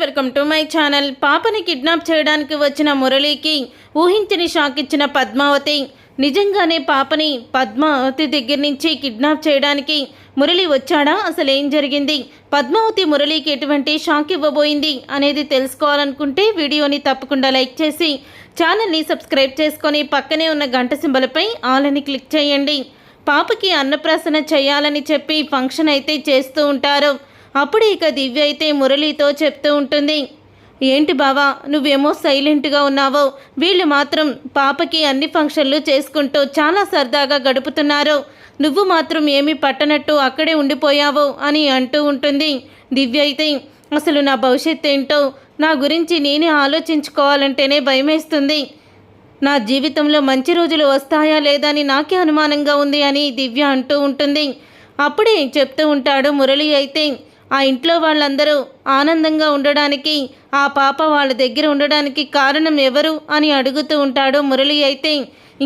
Welcome to my channel. పాపని kidnap చేయడానికి వచ్చిన మురళికి ఊహించని షాక్ ఇచ్చిన పద్మావతి. నిజంగానే పాపని పద్మావతి దగ్గర నుంచి కిడ్నాప్ చేయడానికి మురళి వచ్చాడా? అసలు ఏం జరిగింది? పద్మావతి మురళికి ఎటువంటి షాక్ ఇవ్వబోయింది అనేది తెలుసుకోవాలనుకుంటే వీడియోని తప్పకుండా లైక్ చేసి ఛానల్ని సబ్స్క్రైబ్ చేసుకొని పక్కనే ఉన్న గంట సింబల్పై ఆల్ అని క్లిక్ చేయండి. పాపకి అన్నప్రాసన చేయాలని చెప్పి ఫంక్షన్ అయితే చేస్తూ ఉంటారు. అప్పుడు ఇక దివ్య అయితే మురళితో చెప్తూ ఉంటుంది, ఏంటి బావా నువ్వేమో సైలెంట్గా ఉన్నావో, వీళ్ళు మాత్రం పాపకి అన్ని ఫంక్షన్లు చేసుకుంటూ చాలా సరదాగా గడుపుతున్నారు, నువ్వు మాత్రం ఏమీ పట్టనట్టు అక్కడే ఉండిపోయావు అని అంటూ ఉంటుంది. దివ్య అయితే అసలు నా భవిష్యత్తు ఏంటో, నా గురించి నేనే ఆలోచించుకోవాలంటేనే భయమేస్తుంది, నా జీవితంలో మంచి రోజులు వస్తాయా లేదా అని నాకే అనుమానంగా ఉంది అని దివ్య అంటూ ఉంటుంది. అప్పుడే చెప్తూ ఉంటాడు మురళి అయితే, ఆ ఇంట్లో వాళ్ళందరూ ఆనందంగా ఉండడానికి, ఆ పాప వాళ్ళ దగ్గర ఉండడానికి కారణం ఎవరు అని అడుగుతూ ఉంటాడు మురళి అయితే,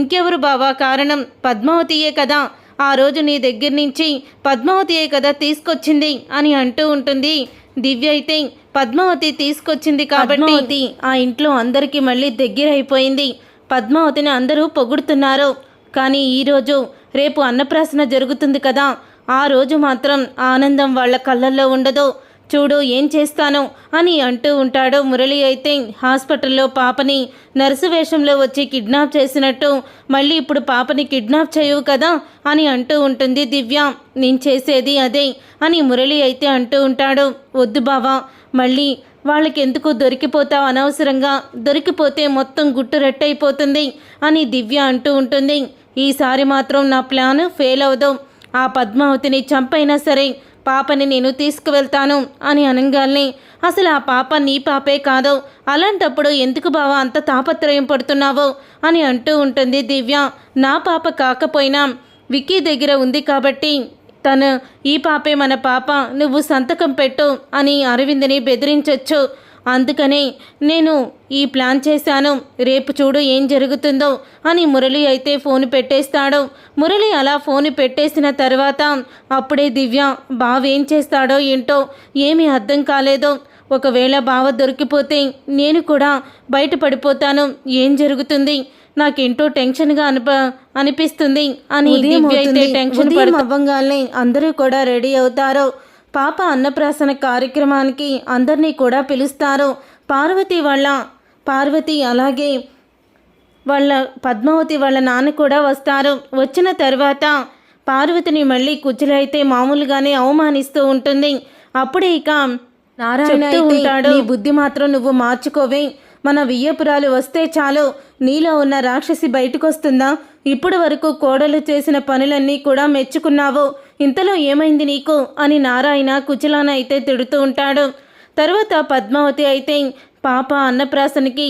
ఇంకెవరు బావా కారణం, పద్మావతియే కదా, ఆ రోజు నీ దగ్గర నుంచి పద్మావతియే కదా తీసుకొచ్చింది అని అంటూ ఉంటుంది. దివ్య అయితే పద్మావతి తీసుకొచ్చింది కాబట్టి ఆ ఇంట్లో అందరికీ మళ్ళీ దగ్గర అయిపోయింది, పద్మావతిని అందరూ పొగుడుతున్నారు, కానీ ఈరోజు రేపు అన్నప్రాసన జరుగుతుంది కదా, ఆ రోజు మాత్రం ఆనందం వాళ్ళ కళ్ళల్లో ఉండదు, చూడు ఏం చేస్తాను అని అంటూ ఉంటాడు మురళి అయితే. హాస్పిటల్లో పాపని నర్సు వేషంలో వచ్చి కిడ్నాప్ చేసినట్టు మళ్ళీ ఇప్పుడు పాపని కిడ్నాప్ చేయవు కదా అని అంటూ ఉంటుంది దివ్య. నేను చేసేది అదే అని మురళి అయితే అంటూ ఉంటాడు. వద్దు బావా, మళ్ళీ వాళ్ళకి ఎందుకు దొరికిపోతావు అనవసరంగా, దొరికిపోతే మొత్తం గుట్టు రెట్టయిపోతుంది అని దివ్య అంటూ ఉంటుంది. ఈసారి మాత్రం నా ప్లాన్ ఫెయిల్ అవ్వదు, ఆ పద్మావతిని చంపైనా సరే పాపని నేను తీసుకువెళ్తాను అని అనగానే, అసలు ఆ పాప నీ పాపే కాదు, అలాంటప్పుడు ఎందుకు బావా అంత తాపత్రయం పడుతున్నావో అని అంటూ ఉంటుంది దివ్య. నా పాప కాకపోయినా విక్కీ దగ్గర ఉంది కాబట్టి తను ఈ పాపే మన పాప, నువ్వు సంతకం పెట్టు అని అరవింద్ని బెదిరించవచ్చు, అందుకనే నేను ఈ ప్లాన్ చేశాను, రేపు చూడు ఏం జరుగుతుందో అని మురళి అయితే ఫోన్ పెట్టేస్తాడు. మురళి అలా ఫోన్ పెట్టేసిన తర్వాత అప్పుడే దివ్య బావ ఏం చేస్తాడో ఏంటో ఏమీ అర్థం కాలేదు, ఒకవేళ బావ దొరికిపోతే నేను కూడా బయటపడిపోతాను, ఏం జరుగుతుంది, నాకేంటో టెన్షన్గా అనిపిస్తుంది అని దివ్య అయితే టెన్షన్ అవ్వగానే అందరూ కూడా రెడీ అవుతారు. పాప అన్నప్రాసన కార్యక్రమానికి అందరినీ కూడా పిలుస్తారు. పార్వతి అలాగే వాళ్ళ పద్మావతి వాళ్ళ నాన్న కూడా వస్తారు. వచ్చిన తర్వాత పార్వతిని మళ్ళీ కుచ్చులైతే మామూలుగానే అవమానిస్తూ ఉంటుంది. అప్పుడే ఇక నారాయణ ఉంటాడు, నీ బుద్ధి మాత్రం నువ్వు మార్చుకోవే, మన వియ్యపురాలు వస్తే చాలు నీలో ఉన్న రాక్షసి బయటకు వస్తుందా, ఇప్పటి వరకు కోడలు చేసిన పనులన్నీ కూడా మెచ్చుకున్నావు, ఇంతలో ఏమైంది నీకు అని నారాయణ కుచలాన అయితే తిడుతూ ఉంటాడు. తర్వాత పద్మావతి అయితే పాప అన్నప్రాసనకి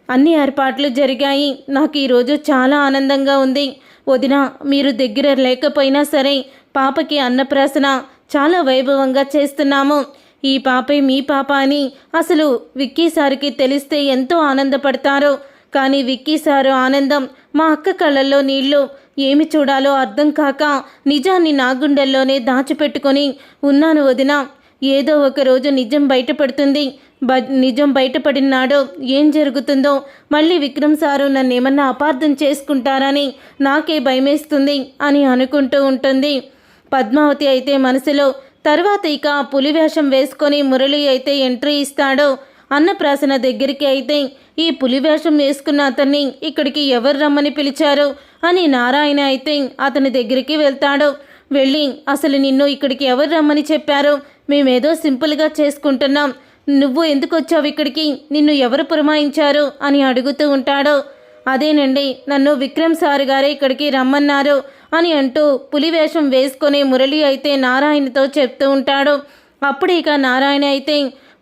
అన్ని ఏర్పాట్లు జరిగాయి, నాకు ఈరోజు చాలా ఆనందంగా ఉంది, వదిన మీరు దగ్గర లేకపోయినా సరే పాపకి అన్నప్రాసన చాలా వైభవంగా చేస్తున్నాము, ఈ పాపే మీ పాప అని అసలు విక్కీ సార్కి తెలిస్తే ఎంతో ఆనందపడతారు, కానీ విక్కీ సారు ఆనందం మా అక్క కళ్ళల్లో నీళ్లు, ఏమి చూడాలో అర్థం కాక నిజాన్ని నా గుండెల్లోనే దాచిపెట్టుకొని ఉన్నాను వదిన, ఏదో ఒక రోజు నిజం బయటపడుతుంది, నిజం బయటపడినాడో ఏం జరుగుతుందో, మళ్ళీ విక్రమ్ సారు నన్ను ఏమన్నా అపార్థం చేసుకుంటారని నాకే భయమేస్తుంది అని అనుకుంటూ ఉంటుంది పద్మావతి అయితే మనసులో. తర్వాత ఇక పులివేషం వేసుకొని మురళి అయితే ఎంట్రీ ఇస్తాడు అన్నప్రాసన దగ్గరికి. అయితే ఈ పులివేషం వేసుకున్న అతన్ని ఇక్కడికి ఎవరు రమ్మని పిలిచారు అని నారాయణ అయితే అతని దగ్గరికి వెళ్తాడు. వెళ్ళి అసలు నిన్ను ఇక్కడికి ఎవరు రమ్మని చెప్పారు, మేమేదో సింపుల్గా చేసుకుంటున్నాం, నువ్వు ఎందుకు వచ్చావు ఇక్కడికి, నిన్ను ఎవరు పురమాయించారు అని అడుగుతూ ఉంటాడు. అదేనండి నన్ను విక్రమ్ సార్ గారే ఇక్కడికి రమ్మన్నారు అని అంటూ పులివేషం వేసుకొని మురళి అయితే నారాయణతో చెప్తూ ఉంటాడు. అప్పుడు ఇక నారాయణ అయితే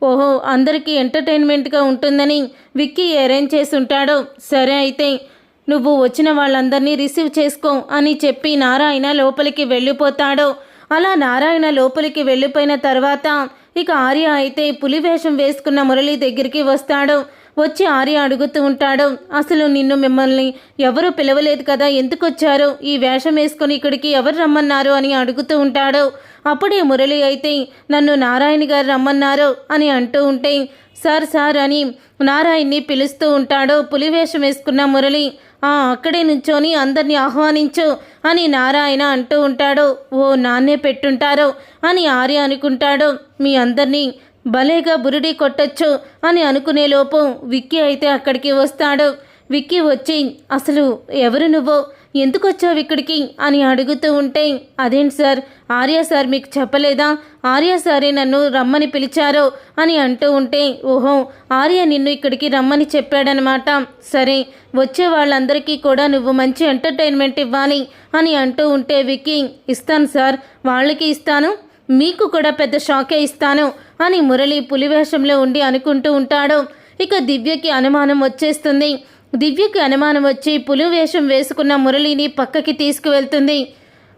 ఓహో అందరికీ ఎంటర్టైన్మెంట్గా ఉంటుందని విక్కీ అరేంజ్ చేసి ఉంటాడు, సరే అయితే నువ్వు వచ్చిన వాళ్ళందరినీ రిసీవ్ చేసుకో అని చెప్పి నారాయణ లోపలికి వెళ్ళిపోతాడు. అలా నారాయణ లోపలికి వెళ్ళిపోయిన తర్వాత ఇక ఆర్య అయితే పులివేషం వేసుకున్న మురళి దగ్గరికి వస్తాడు. వచ్చి ఆర్య అడుగుతూ ఉంటాడు, అసలు మిమ్మల్ని ఎవరు పిలవలేదు కదా, ఎందుకు వచ్చారు, ఈ వేషం వేసుకొని ఇక్కడికి ఎవరు రమ్మన్నారు అని అడుగుతూ ఉంటాడు. అప్పుడే మురళి అయితే నన్ను నారాయణ గారు రమ్మన్నారు అని అంటూ ఉంటే, సార్ అని నారాయణ్ని పిలుస్తూ ఉంటాడు. పులివేషం వేసుకున్న మురళి అక్కడే నుంచొని అందరినీ ఆహ్వానించు అని నారాయణ అంటూ ఉంటాడు. ఓ నాన్నే పెట్టుంటారు అని ఆర్య అనుకుంటాడు. మీ అందరినీ భలేగా బురిడి కొట్టచ్చు అని అనుకునేలోపు విక్కీ అయితే అక్కడికి వస్తాడు. విక్కీ వచ్చి అసలు ఎవరు నువ్వు, ఎందుకు వచ్చావు ఇక్కడికి అని అడుగుతూ ఉంటే, అదేంటి సార్, ఆర్య సార్ మీకు చెప్పలేదా, ఆర్య సారే నన్ను రమ్మని పిలిచారు అని అంటూ ఉంటే, ఓహో ఆర్య నిన్ను ఇక్కడికి రమ్మని చెప్పాడనమాట, సరే వచ్చే వాళ్ళందరికీ కూడా నువ్వు మంచి ఎంటర్టైన్మెంట్ ఇవ్వాలి అని అంటూ ఉంటే విక్కీ, ఇస్తాను సార్, వాళ్ళకి ఇస్తాను, మీకు కూడా పెద్ద షాకే ఇస్తాను అని మురళి పులివేషంలో ఉండి అనుకుంటూ ఉంటాడు. ఇక దివ్యకి అనుమానం వచ్చేస్తుంది. దివ్యకి అనుమానం వచ్చి పులివేషం వేసుకున్న మురళిని పక్కకి తీసుకువెళ్తుంది.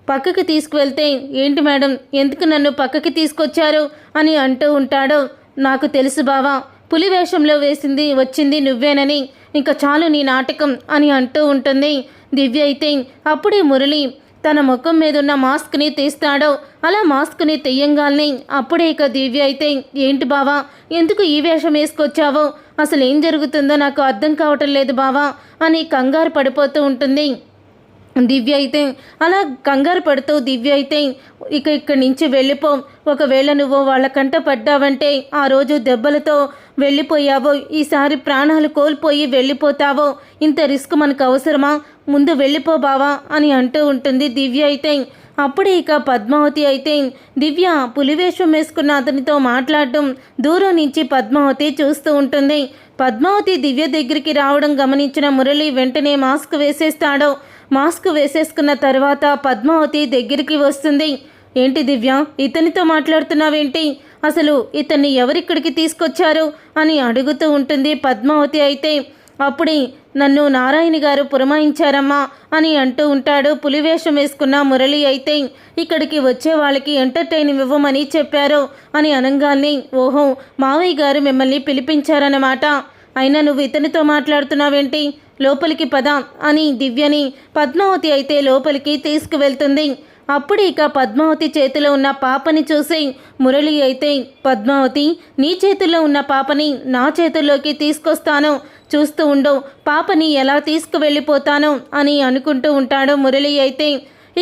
పక్కకి తీసుకువెళ్తే, ఏంటి మేడం, ఎందుకు నన్ను పక్కకి తీసుకొచ్చారు అని అంటూ ఉంటాడు. నాకు తెలుసు బావా, పులివేషంలో వచ్చింది నువ్వేనని, ఇంకా చాలు నీ నాటకం అని అంటూ ఉంటుంది దివ్య. అయితే అప్పుడే మురళి తన ముఖం మీద ఉన్న మాస్క్ని తీస్తాడు. అలా మాస్క్ని తెయ్యంగాల్ని అప్పుడే ఇక దివ్య అయితే, ఏంటి బావా, ఎందుకు ఈ వేషం వేసుకొచ్చావో, అసలు ఏం జరుగుతుందో నాకు అర్థం కావటం లేదు బావా అని కంగారు పడిపోతూ ఉంటుంది దివ్య. అయితే అలా కంగారు పడుతూ దివ్య అయితే, ఇక్కడి నుంచి వెళ్ళిపో, ఒకవేళ నువ్వు వాళ్ళ కంట పడ్డావంటే ఆ రోజు దెబ్బలతో వెళ్ళిపోయావో, ఈసారి ప్రాణాలు కోల్పోయి వెళ్ళిపోతావో, ఇంత రిస్క్ మనకు అవసరమా, ముందు వెళ్ళిపో బావా అని అంటూ ఉంటుంది దివ్య. అయితే అప్పుడే ఇక పద్మావతి అయితే దివ్య పులివేషం వేసుకున్న అతనితో మాట్లాడడం దూరం నుంచి పద్మావతి చూస్తూ ఉంటుంది. పద్మావతి దివ్య దగ్గరికి రావడం గమనించిన మురళి వెంటనే మాస్క్ వేసేస్తాడు. మాస్క్ వేసేసుకున్న తర్వాత పద్మావతి దగ్గరికి వస్తుంది. ఏంటి దివ్య, ఇతనితో మాట్లాడుతున్నావేంటి, అసలు ఇతన్ని ఎవరిక్కడికి తీసుకొచ్చారు అని అడుగుతూ ఉంటుంది పద్మావతి. అయితే అప్పుడే నన్ను నారాయణ గారు పురమాయించారమ్మా అని అంటూ ఉంటాడు పులివేషం వేసుకున్న మురళి. అయితే ఇక్కడికి వచ్చే వాళ్ళకి ఎంటర్టైన్ ఇవ్వమని చెప్పారు అని అనగానే, ఓహో మావయ్య గారు మిమ్మల్ని పిలిపించారన్నమాట, అయినా నువ్వు ఇతనితో మాట్లాడుతున్నావేంటి, లోపలికి పద అని దివ్యని పద్మావతి అయితే లోపలికి తీసుకువెళ్తుంది. అప్పుడు ఇక పద్మావతి చేతిలో ఉన్న పాపని చూసి మురళి అయితే, పద్మావతి నీ చేతుల్లో ఉన్న పాపని నా చేతుల్లోకి తీసుకొస్తాను, చూస్తూ ఉండు, పాపని ఎలా తీసుకువెళ్ళిపోతాను అని అనుకుంటూ ఉంటాడు మురళి. అయితే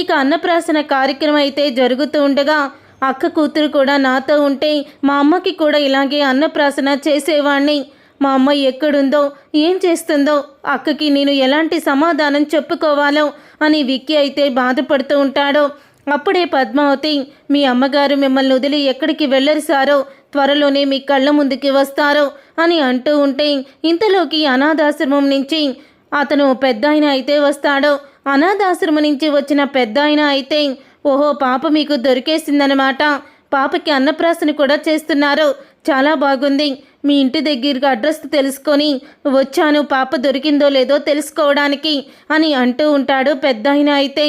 ఇక అన్నప్రాసన కార్యక్రమం అయితే జరుగుతూ ఉండగా అక్క కూతురు కూడా నాతో ఉంటే మా అమ్మకి కూడా ఇలాగే అన్నప్రాసన చేసేవాణ్ణి, మా అమ్మ ఎక్కడుందో ఏం చేస్తుందో అక్కకి నేను ఎలాంటి సమాధానం చెప్పుకోవాలో అని విక్కీ అయితే బాధపడుతూ ఉంటాడు. అప్పుడే పద్మావతి, మీ అమ్మగారు మిమ్మల్ని వదిలి ఎక్కడికి వెళ్ళరు సారో, త్వరలోనే మీ కళ్ళ ముందుకి వస్తారు అని అంటూ ఉంటే ఇంతలోకి అనాథాశ్రమం నుంచి అతను పెద్ద ఆయన అయితే వస్తాడు. అనాథాశ్రమం నుంచి వచ్చిన పెద్ద ఆయన అయితే, ఓహో పాప మీకు దొరికేసిందనమాట, పాపకి అన్నప్రాసన కూడా చేస్తున్నారు, చాలా బాగుంది, మీ ఇంటి దగ్గరికి అడ్రస్ తెలుసుకొని వచ్చాను, పాప దొరికిందో లేదో తెలుసుకోవడానికి అని అంటూ ఉంటాడు పెద్ద ఆయన. అయితే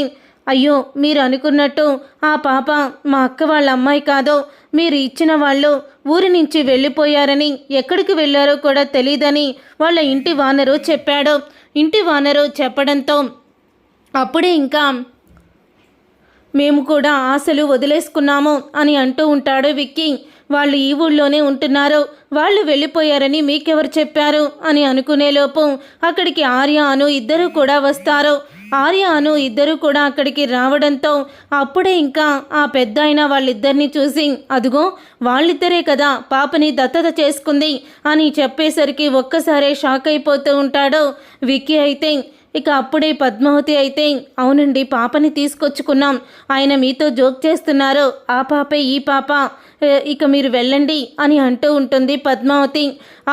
అయ్యో మీరు అనుకున్నట్టు ఆ పాప మా అక్క వాళ్ళ అమ్మాయి కాదో, మీరు ఇచ్చిన వాళ్ళు ఊరి నుంచి వెళ్ళిపోయారని, ఎక్కడికి వెళ్ళారో కూడా తెలియదని వాళ్ళ ఇంటి వానరు చెప్పాడు. ఇంటి వానరు చెప్పడంతో అప్పుడే ఇంకా మేము కూడా ఆశలు వదిలేసుకున్నాము అని అంటూ ఉంటాడు విక్కీ. వాళ్ళు ఈ ఊళ్ళోనే ఉంటున్నారు, వాళ్ళు వెళ్ళిపోయారని మీకెవరు చెప్పారు అని అనుకునేలోపు అక్కడికి ఆర్య అను ఇద్దరు కూడా వస్తారు. ఆర్య అను ఇద్దరు కూడా అక్కడికి రావడంతో అప్పుడే ఇంకా ఆ పెద్ద ఆయన వాళ్ళిద్దరిని చూసి, అదిగో వాళ్ళిద్దరే కదా పాపని దత్తత చేసుకుంది అని చెప్పేసరికి ఒక్కసారే షాక్ అయిపోతూ ఉంటాడు విక్కీ. అయితే ఇక అప్పుడే పద్మావతి అయితే, అవునండి పాపని తీసుకొచ్చుకున్నాం, ఆయన మీతో జోక్ చేస్తున్నారు, ఆ పాపే ఈ పాప, ఇక మీరు వెళ్ళండి అని అంటూ ఉంటుంది పద్మావతి.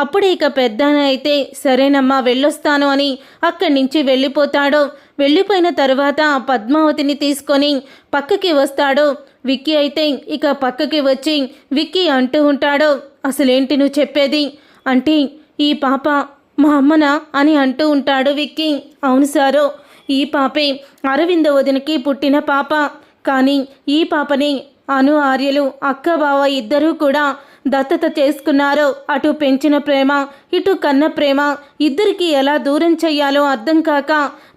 అప్పుడే ఇక పెద్దన అయితే సరేనమ్మా వెళ్ళొస్తాను అని అక్కడి నుంచి వెళ్ళిపోతాడు. వెళ్ళిపోయిన తర్వాత పద్మావతిని తీసుకొని పక్కకి వస్తాడు విక్కీ. అయితే ఇక పక్కకి వచ్చి విక్కీ అంటూ ఉంటాడు, అసలేంటి నువ్వు చెప్పేది అంటే ఈ పాప మా అమ్మనా అని అంటూ ఉంటాడు విక్కీ. అవును సారు, ఈ పాపే అరవింద వదినకి పుట్టిన పాప, కానీ ఈ పాపని అను ఆర్యలు అక్క బావ ఇద్దరూ కూడా దత్తత చేసుకున్నారో అటు పెంచిన ప్రేమ ఇటు కన్న ప్రేమ ఇద్దరికి ఎలా దూరం చెయ్యాలో అర్థం కాక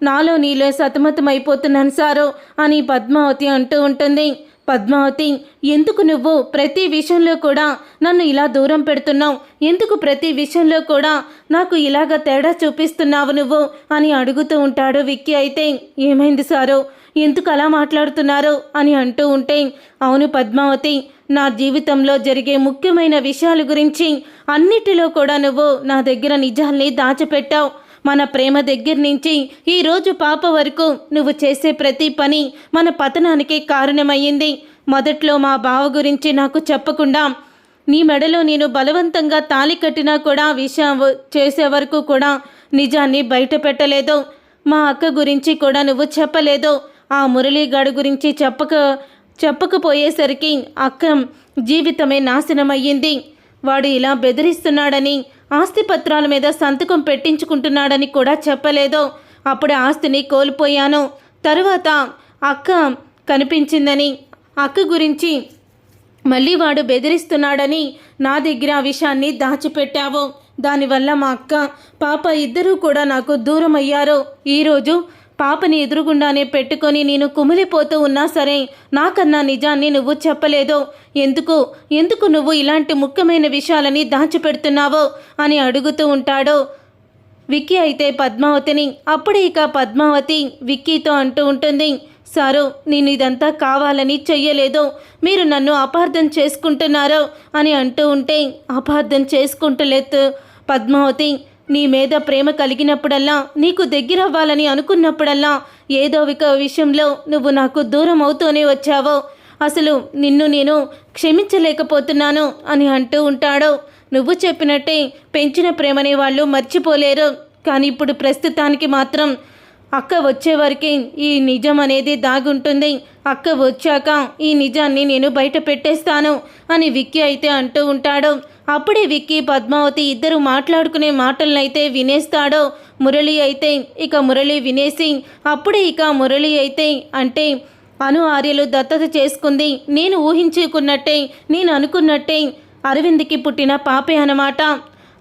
నాలో నీలో సతమతమైపోతున్నాను సారు అని పద్మావతి అంటూ ఉంటుంది. పద్మావతి, ఎందుకు నువ్వు ప్రతి విషయంలో కూడా నన్ను ఇలా దూరం పెడుతున్నావు? ఎందుకు ప్రతి విషయంలో కూడా నాకు ఇలాగ తేడా చూపిస్తున్నావు నువ్వు అని అడుగుతూ ఉంటాడు విక్కీ. అయితే ఏమైంది సారు, ఎందుకు అలా మాట్లాడుతున్నారు అని అంటూ ఉంటే, అవును పద్మావతి, నా జీవితంలో జరిగే ముఖ్యమైన విషయాల గురించి అన్నిటిలో కూడా నువ్వు నా దగ్గర నిజాల్ని దాచిపెట్టావు. మన ప్రేమ దగ్గర నుంచి ఈరోజు పాప వరకు నువ్వు చేసే ప్రతి పని మన పతనానికి కారణమయ్యింది. మొదట్లో మా బావ గురించి నాకు చెప్పకుండా నీ మెడలో నేను బలవంతంగా తాళి కట్టినా కూడా విషయం చేసే వరకు కూడా నిజాన్ని బయట పెట్టలేదు. మా అక్క గురించి కూడా నువ్వు చెప్పలేదు. ఆ మురళీగాడు గురించి చెప్పకపోయేసరికి అక్క జీవితమే నాశనమయ్యింది. వాడు ఇలా బెదిరిస్తున్నాడని, ఆస్తిపత్రాల మీద సంతకం పెట్టించుకుంటున్నాడని కూడా చెప్పలేదు. అప్పుడే ఆస్తిని కోల్పోయాను. తరువాత అక్క కనిపించిందని, అక్క గురించి మళ్ళీ వాడు బెదిరిస్తున్నాడని నా దగ్గర ఆ విషయాన్ని దాచిపెట్టావు. దానివల్ల మా అక్క పాప ఇద్దరూ కూడా నాకు దూరం అయ్యారు. ఈరోజు పాపని ఎదురుగుండానే పెట్టుకొని నేను కుమిలిపోతూ ఉన్నా సరే నాకన్నా నిజాన్ని నువ్వు చెప్పలేదు. ఎందుకు నువ్వు ఇలాంటి ముఖ్యమైన విషయాలని దాచిపెడుతున్నావో అని అడుగుతూ ఉంటాడు విక్కీ. అయితే పద్మావతిని అప్పుడే ఇక పద్మావతి విక్కీతో అంటూ ఉంటుంది, సారు, నేను ఇదంతా కావాలని చెయ్యలేదు, మీరు నన్ను అపార్థం చేసుకుంటున్నారు అని అంటూ ఉంటే, అపార్థం చేసుకుంటలేదు పద్మావతి, నీ మీద ప్రేమ కలిగినప్పుడల్లా, నీకు దగ్గరవ్వాలని అనుకున్నప్పుడల్లా ఏదో ఒక విషయంలో నువ్వు నాకు దూరం అవుతూనే వచ్చావో. అసలు నిన్ను నేను క్షమించలేకపోతున్నాను అని అంటూ ఉంటాడు. నువ్వు చెప్పినట్టే పెంచిన ప్రేమని వాళ్ళు మర్చిపోలేరు. కానీ ఇప్పుడు ప్రస్తుతానికి మాత్రం అక్క వచ్చేవరకే ఈ నిజం అనేది దాగుంటుంది. అక్క వచ్చాక ఈ నిజాన్ని నేను బయట పెట్టేస్తాను అని విక్కీ అయితే అంటూ ఉంటాడు. అప్పుడే విక్కీ పద్మావతి ఇద్దరు మాట్లాడుకునే మాటలనైతే వినేస్తాడో. మురళి అయితే మురళి వినేసి అప్పుడే మురళి అయితే అంటే అను ఆర్యలు దత్తత చేసుకుంది నేను ఊహించుకున్నట్టే, నేను అనుకున్నట్టే అరవింద్కి పుట్టిన పాపే అన్నమాట.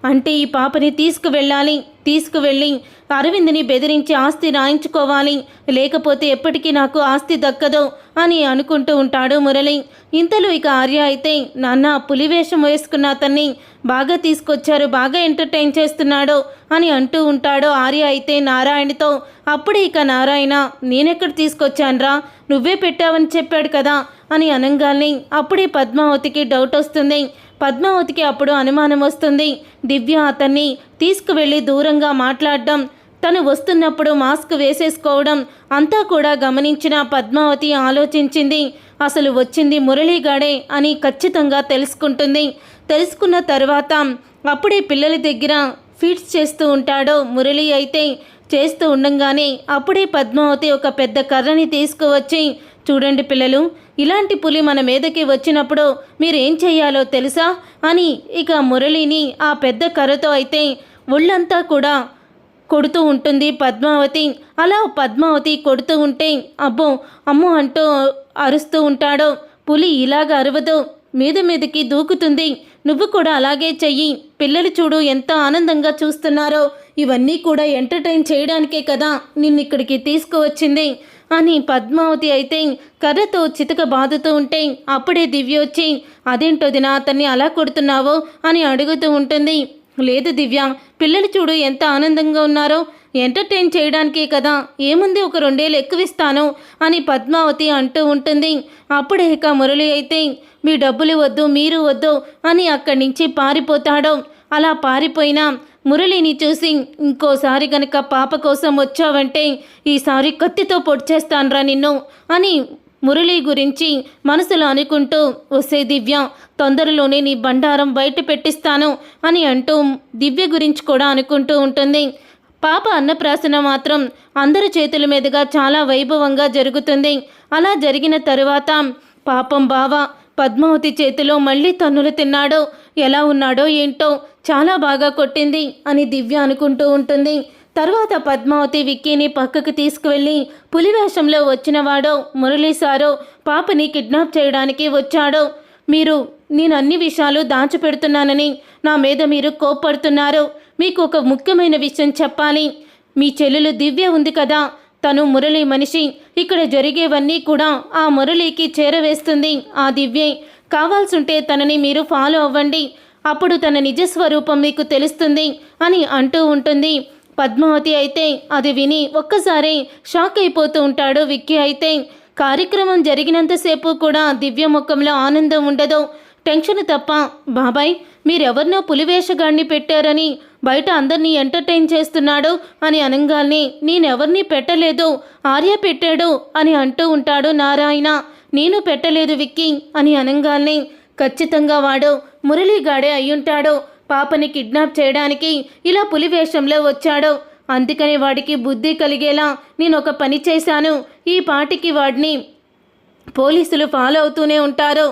అంటే ఈ పాపని తీసుకువెళ్ళి అరవింద్ని బెదిరించి ఆస్తి రాయించుకోవాలి, లేకపోతే ఎప్పటికీ నాకు ఆస్తి దక్కదు అని అనుకుంటూ ఉంటాడు మురళి. ఇంతలో ఆర్య అయితే, నాన్న, పులివేషం వేసుకున్న అతన్ని బాగా తీసుకొచ్చారు, బాగా ఎంటర్టైన్ చేస్తున్నాడు అని అంటూ ఉంటాడు ఆర్య అయితే నారాయణతో. అప్పుడే నారాయణ, నేనెక్కడ తీసుకొచ్చానురా, నువ్వే పెట్టావని చెప్పాడు కదా అని అనగానే అప్పుడే పద్మావతికి డౌట్ వస్తుంది. పద్మావతికి అప్పుడు అనుమానం వస్తుంది. దివ్య అతన్ని తీసుకువెళ్ళి దూరంగా మాట్లాడడం, తను వస్తున్నప్పుడు మాస్క్ వేసేసుకోవడం అంతా కూడా గమనించిన పద్మావతి ఆలోచించింది. అసలు వచ్చింది మురళీగాడే అని ఖచ్చితంగా తెలుసుకుంటుంది. తెలుసుకున్న తర్వాత అప్పుడే పిల్లల దగ్గర ఫీడ్స్ చేస్తూ ఉంటాడు మురళి అయితే. చేస్తూ ఉండంగానే అప్పుడే పద్మావతి ఒక పెద్ద కర్రని తీసుకువచ్చి, చూడండి పిల్లలు, ఇలాంటి పులి మన మీదకి వచ్చినప్పుడు మీరేం చెయ్యాలో తెలుసా అని మురళిని ఆ పెద్ద కర్రతో అయితే ఒళ్ళంతా కూడా కొడుతూ ఉంటుంది పద్మావతి. అలా పద్మావతి కొడుతూ ఉంటే అమ్మో అంటూ అరుస్తూ ఉంటాడు. పులి ఇలాగ అరవదు, మీదకి దూకుతుంది, నువ్వు కూడా అలాగే చెయ్యి, పిల్లలు చూడు ఎంత ఆనందంగా చూస్తున్నారో, ఇవన్నీ కూడా ఎంటర్టైన్ చేయడానికే కదా నిన్నిక్కడికి తీసుకువచ్చింది అని పద్మావతి అయితే కర్రతో చితక బాదుతూ ఉంటే అప్పుడే దివ్య వచ్చి, అదేంటో దినా అతన్ని అలా కొడుతున్నావో అని అడుగుతూ ఉంటుంది. లేదు దివ్య, పిల్లలు చూడు ఎంత ఆనందంగా ఉన్నారో, ఎంటర్టైన్ చేయడానికే కదా, ఏముంది ఒక 2 ఏళ్ళు ఎక్కువిస్తాను అని పద్మావతి అంటూ ఉంటుంది. అప్పుడే మురళి అయితే, మీ డబ్బులు వద్దు, మీరు వద్దు అని అక్కడి నుంచి పారిపోతాడు. అలా పారిపోయినా మురళిని చూసి, ఇంకోసారి గనక పాప కోసం వచ్చావంటే ఈసారి కత్తితో పొడిచేస్తాన్రా నిన్ను అని మురళి గురించి మనసులో అనుకుంటూ, వసే దివ్య, తొందరలోనే నీ బండారం బయట పెట్టిస్తాను అని అంటూ దివ్య గురించి కూడా అనుకుంటూ ఉంటుంది. పాప అన్నప్రాసన మాత్రం అందరి చేతుల మీదుగా చాలా వైభవంగా జరుగుతుంది. అలా జరిగిన తరువాత పాపం బావ పద్మావతి చేతిలో మళ్ళీ తన్నులు తిన్నాడు. ఎలా ఉన్నాడో ఏంటో, చాలా బాగా కొట్టింది అని దివ్య అనుకుంటూ ఉంటుంది. తర్వాత పద్మావతి విక్కీని పక్కకు తీసుకువెళ్ళి, పులివేషంలో వచ్చినవాడో మురళీ సారో పాపని కిడ్నాప్ చేయడానికి వచ్చాడు. మీరు నేను అన్ని విషయాలు దాచిపెడుతున్నానని నా మీద మీరు కోప్పడుతున్నారు. మీకు ఒక ముఖ్యమైన విషయం చెప్పాలి. మీ చెల్లెలు దివ్య ఉంది కదా, తను మురళి మనిషి. ఇక్కడ జరిగేవన్నీ కూడా ఆ మురళికి చేరవేస్తుంది ఆ దివ్యే. కావాల్సుంటే తనని మీరు ఫాలో అవ్వండి, అప్పుడు తన నిజస్వరూపం మీకు తెలుస్తుంది అని అంటూ ఉంటుంది. పద్మావతి అయితే అది విని ఒక్కసారి షాక్ అయిపోతూ ఉంటాడు. విక్కీ అయితే కార్యక్రమం జరిగినంతసేపు కూడా దివ్య ముఖంలో ఆనందం ఉండదు, టెన్షన్ తప్ప. బాబాయ్, మీరెవరినో పులివేషగాడిని పెట్టారని బయట అందరినీ ఎంటర్టైన్ చేస్తున్నాడు అని అనగానే నేనెవరిని పెట్టలేదు, ఆర్య పెట్టాడు అని అంటూ ఉంటాడు నారాయణ. నేను పెట్టలేదు విక్కీ అని అనగానే ఖచ్చితంగా వాడు మురళీగాడే అయ్యుంటాడు. పాపని కిడ్నాప్ చేయడానికి ఇలా పులివేషంలో వచ్చాడు. అందుకని వాడికి బుద్ధి కలిగేలా నేను ఒక పని చేశాను. ఈ పాటికి వాడిని పోలీసులు ఫాలో అవుతూనే ఉంటారు.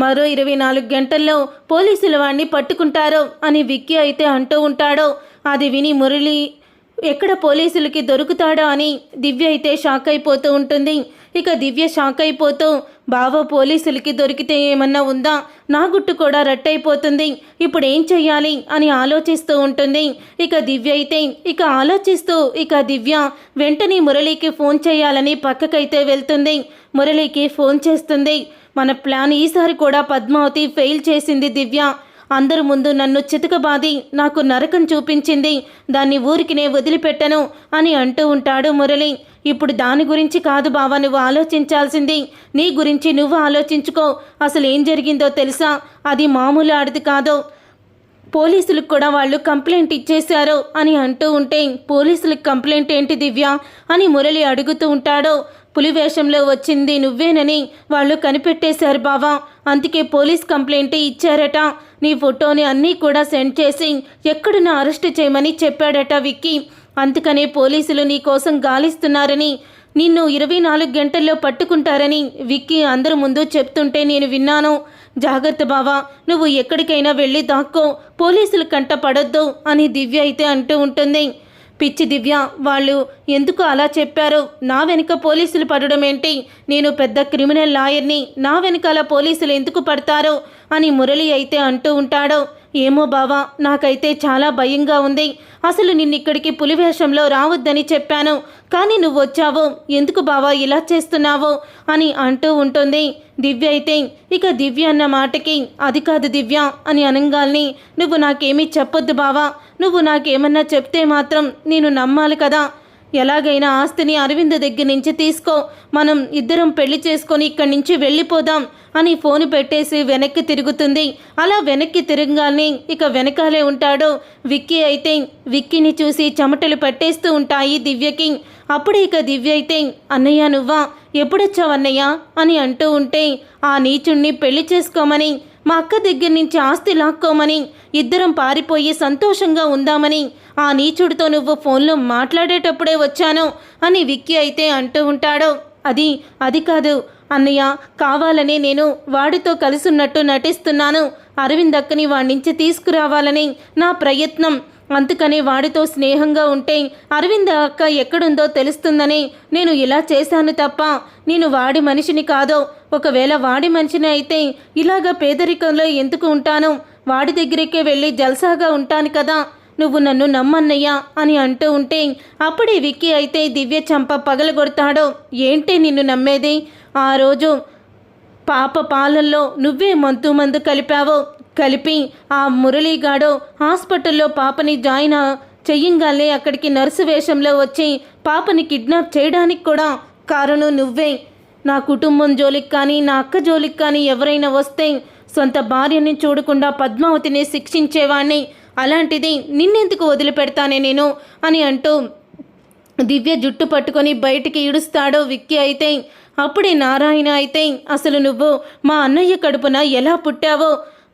మరో 24 గంటల్లో పోలీసులు వాడిని పట్టుకుంటారు అని విక్కీ అయితే అంటూ ఉంటాడు. అది విని మురళి ఎక్కడ పోలీసులకి దొరుకుతాడో అని దివ్య అయితే షాక్ అయిపోతూ ఉంటుంది. ఇక దివ్య షాక్ అయిపోతూ బావ పోలీసులకి దొరికితే ఏమన్నా ఉందా, నా గుట్టు కూడా రట్టయిపోతుంది, ఇప్పుడు ఏం చెయ్యాలి అని ఆలోచిస్తూ ఉంటుంది. ఇక దివ్య అయితే ఆలోచిస్తూ దివ్య వెంటనే మురళికి ఫోన్ చేయాలని పక్కకైతే వెళ్తుంది. మురళికి ఫోన్ చేస్తుంది. మన ప్లాన్ ఈసారి కూడా పద్మావతి ఫెయిల్ చేసింది దివ్య. అందరి ముందు నన్ను చితకబాది నాకు నరకం చూపించింది, దాన్ని ఊరికినే వదిలిపెట్టను అని అంటూ ఉంటాడు మురళి. ఇప్పుడు దాని గురించి కాదు బావా నువ్వు ఆలోచించాల్సింది, నీ గురించి నువ్వు ఆలోచించుకో. అసలు ఏం జరిగిందో తెలుసా, అది మామూలు ఆడిది కాదు, పోలీసులకు కూడా వాళ్ళు కంప్లైంట్ ఇచ్చేశారు అని అంటూ ఉంటే పోలీసులకు కంప్లైంట్ ఏంటి దివ్య అని మురళి అడుగుతూ ఉంటాడు. పులివేషంలో వచ్చింది నువ్వేనని వాళ్ళు కనిపెట్టేశారు బావా, అందుకే పోలీస్ కంప్లైంట్ ఇచ్చారట. నీ ఫోటోని అన్నీ కూడా సెండ్ చేసి ఎక్కడున్నా అరెస్ట్ చేయమని చెప్పాడట విక్కీ. అందుకనే పోలీసులు నీ కోసం గాలిస్తున్నారని, నిన్ను 24 గంటల్లో పట్టుకుంటారని విక్కీ అందరి ముందు చెప్తుంటే నేను విన్నాను. జాగ్రత్త బావా, నువ్వు ఎక్కడికైనా వెళ్ళి దాక్కో, పోలీసుల కంట పడొద్దు అని దివ్య అయితే అంటూ ఉంటుంది. పిచ్చి దివ్య, వాళ్ళు ఎందుకు అలా చెప్పారు? నా వెనుక పోలీసులు పడడం ఏంటి? నేను పెద్ద క్రిమినల్ లాయర్ని, నా వెనకాల పోలీసులు ఎందుకు పడతారు అని మురళి అయితే అంటూ ఉంటాడు. ఏమో బావా, నాకైతే చాలా భయంగా ఉంది. అసలు నిన్నిక్కడికి పులివేషంలో రావద్దని చెప్పాను, కానీ నువ్వు వచ్చావు, ఎందుకు బావా ఇలా చేస్తున్నావు అని అంటూ ఉంటుంది. దివ్య అయితే దివ్య అన్న మాటకి అది కాదు దివ్య అని అనగాల్ని, నువ్వు నాకేమీ చెప్పొద్దు బావా, నువ్వు నాకేమన్నా చెప్తే మాత్రం నేను నమ్మాలి కదా. ఎలాగైనా ఆస్తిని అరవింద్ దగ్గర నుంచి తీసుకో, మనం ఇద్దరం పెళ్లి చేసుకొని ఇక్కడి నుంచి వెళ్ళిపోదాం అని ఫోన్ పెట్టేసి వెనక్కి తిరుగుతుంది. అలా వెనక్కి తిరగానే వెనకాలే ఉంటాడు విక్కీ. అయితే విక్కీని చూసి చెమటలు పట్టేస్తూ ఉంటాయి దివ్యకి. అప్పుడు దివ్య అయితే అన్నయ్య నువ్వా, ఎప్పుడొచ్చావు అన్నయ్య అని అంటూ ఉంటే ఆ నీచుణ్ణి పెళ్లి చేసుకోమని, మా అక్క దగ్గర నుంచి ఆస్తి లాక్కోమని, ఇద్దరం పారిపోయి సంతోషంగా ఉందామని ఆ నీచుడితో నువ్వు ఫోన్లో మాట్లాడేటప్పుడే వచ్చాను అని విక్కీ అయితే అంటూ ఉంటాడు. అది కాదు అన్నయ్య, కావాలని నేను వాడితో కలిసున్నట్టు నటిస్తున్నాను. అరవింద్ అక్కని వాడి నుంచి తీసుకురావాలని నా ప్రయత్నం. అందుకని వాడితో స్నేహంగా ఉంటే అరవింద్ అక్క ఎక్కడుందో తెలుస్తుందని నేను ఇలా చేశాను తప్ప నేను వాడి మనిషిని కాదు. ఒకవేళ వాడి మనిషిని అయితే ఇలాగా పేదరికంలో ఎందుకు ఉంటాను? వాడి దగ్గరికే వెళ్ళి జల్సాగా ఉంటాను కదా. నువ్వు నన్ను నమ్మన్నయ్యా అని అంటూ ఉంటే అప్పుడే విక్కీ అయితే దివ్య చంప పగలగొడతాడు. ఏంటి నిన్ను నమ్మేది? ఆ రోజు పాప పాలల్లో నువ్వే మందు కలిపి ఆ మురళీగాడు హాస్పిటల్లో పాపని జాయిన్ చెయ్యంగానే అక్కడికి నర్సు వేషంలో వచ్చి పాపని కిడ్నాప్ చేయడానికి కూడా కారణం నువ్వే. నా కుటుంబం జోలికి కానీ నా అక్క జోలికి కానీ ఎవరైనా వస్తే సొంత భార్యని చూడకుండా పద్మావతిని శిక్షించేవాణ్ణి. అలాంటిది నిన్నెందుకు వదిలిపెడతానే నేను అని అంటూ దివ్య జుట్టు పట్టుకొని బయటికి ఈడుస్తాడో విక్కీ అయితే. అప్పుడే నారాయణ అయితే అసలు నువ్వు మా అన్నయ్య కడుపున ఎలా పుట్టావో,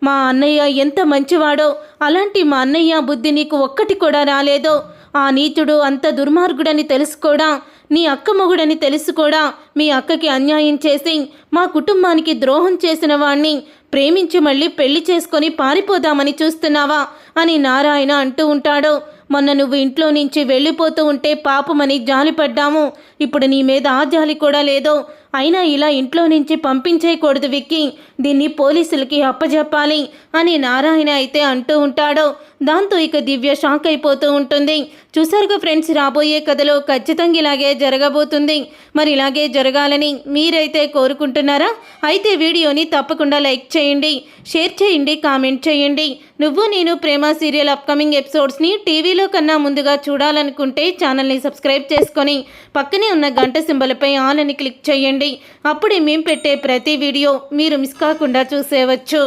మా అన్నయ్య ఎంత మంచివాడో, అలాంటి మా అన్నయ్య బుద్ధి నీకు ఒక్కటి కూడా రాలేదో. ఆ నీచుడు అంత దుర్మార్గుడని తెలుసుకోడా, నీ అక్క మొగుడని తెలుసుకోడా, మీ అక్కకి అన్యాయం చేసి మా కుటుంబానికి ద్రోహం చేసిన వాణ్ణి ప్రేమించి మళ్ళీ పెళ్లి చేసుకొని పారిపోదామని చూస్తున్నావా అని నారాయణ అంటూ ఉంటాడు. మొన్న నువ్వు ఇంట్లో నుంచి వెళ్ళిపోతూ ఉంటే పాపమని జాలిపడ్డాము, ఇప్పుడు నీ మీద ఆ జాలి కూడా లేదో. అయినా ఇలా ఇంట్లో నుంచి పంపించేయకూడదు విక్కీ, దీన్ని పోలీసులకి అప్పజెప్పాలి అని నారాయణ అయితే అంటూ ఉంటాడో దాంతో ఇక దివ్య షాక్ అయిపోతూ ఉంటుంది. చూసారుగా ఫ్రెండ్స్, రాబోయే కథలో ఖచ్చితంగా ఇలాగే జరగబోతుంది. మరి ఇలాగే జరగాలని మీరైతే కోరుకుంటున్నారా? అయితే వీడియోని తప్పకుండా లైక్ చేయండి, షేర్ చేయండి, కామెంట్ చేయండి. నువ్వు నేను ప్రేమ సీరియల్ అప్కమింగ్ ఎపిసోడ్స్ని టీవీలో కన్నా ముందుగా చూడాలనుకుంటే ఛానల్ని సబ్స్క్రైబ్ చేసుకొని పక్కనే ఉన్న గంట సింబల్పై ఆల్ అని క్లిక్ చేయండి. అప్పుడే మేము పెట్టే ప్రతి వీడియో మీరు మిస్ కాకుండా చూసేవచ్చు.